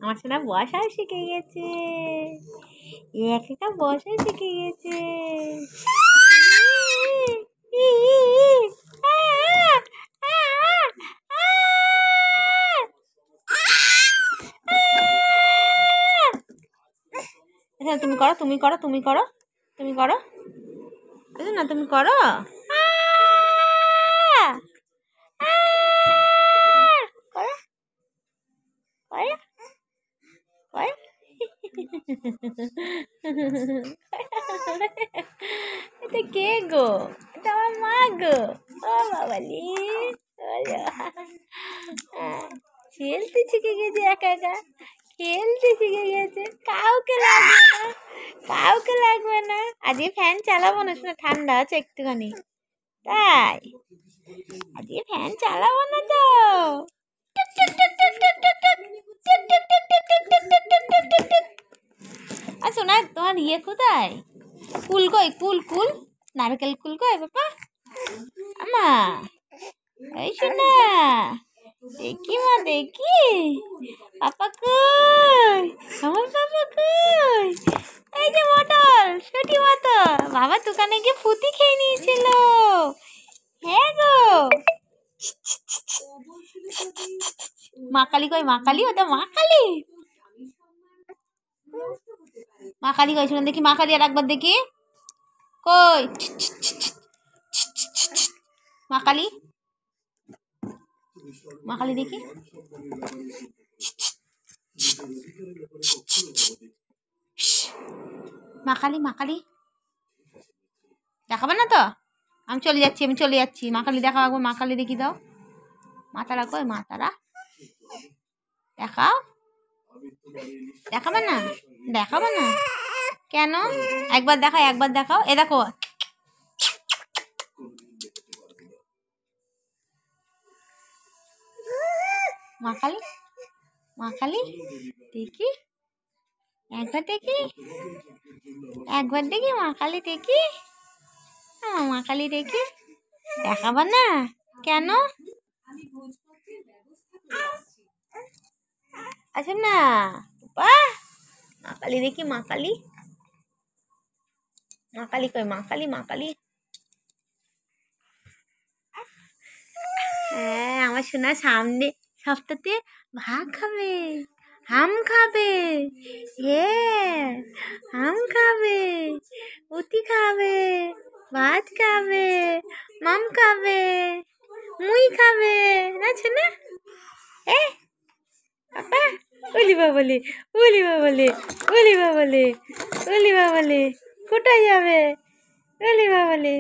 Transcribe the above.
আমার সোনা বসাও শিখে গেছে, একটা বসাও শিখে গেছে। আচ্ছা তুমি করো, তুমি করো, তুমি করো, তুমি করো। আচ্ছা না তুমি করো। এটা কে গো? এটা আমার মা গো। ও বাবালি, খেলতে শিখে গেছে, একা একা খেলতে শিখে গেছে। কাউকে লাগবে না, কাউকে লাগবে না। আজকে ফ্যান চালাবো না, শোনা ঠান্ডা আছে একটুখানি, তাই আজকে ফ্যান চালাবো না তো। আচ্ছা না তোমার ইয়ে কোথায়? কুল কই? কুল কুল নারকেল কুল কই বাবা? আমা এই শোনা, দেখি মা দেখি, পাপা কই? আমার পাপা কই? এই যে মটল ছুটি মতো বাবা দোকানে গিয়ে ফুটি খেয়ে নিয়েছিল। হ্যাঁ গো, মা কালী কই? মা কালী, ওটা মা কালী। মা কালী কই? শুনুন দেখি মা কালী আর একবার দেখি কই। মা কালী, মা কালী দেখি। মা কালী, মা কালী দেখাবে না তো? আমি চলে যাচ্ছি, আমি চলে যাচ্ছি। মা কালী দেখা একবার, মা কালী দেখি দাও। মা তারা কই? মা তারা দেখাও। দেখাবে না? দেখাবে না কেন? একবার দেখাও, একবার দেখাও। এ দেখো, মা কালী, মা কালী দেখি, একবার দেখি, একবার দেখি মা কালী দেখি, মা কালী দেখি। দেখাবা না কেন? আচ্ছা না বাহ, মা কালী দেখি, মা কালী, মা কালী কই? মা কালী, মা কালী। হ্যাঁ আমার সোনা সামনে সপ্তাহে ভাত খাবে, আম খাবে। হ্যাঁ আম খাবে, উতি খাবে, ভাত খাবে, মাম খাবে, মুই খাবে না সোনা? এ পাপা ওলি বাবলে, ওলি বাবলে, ওলি বাবলে, ওলি বাবলে, কোথায় যাবে? ওলি বাবলে।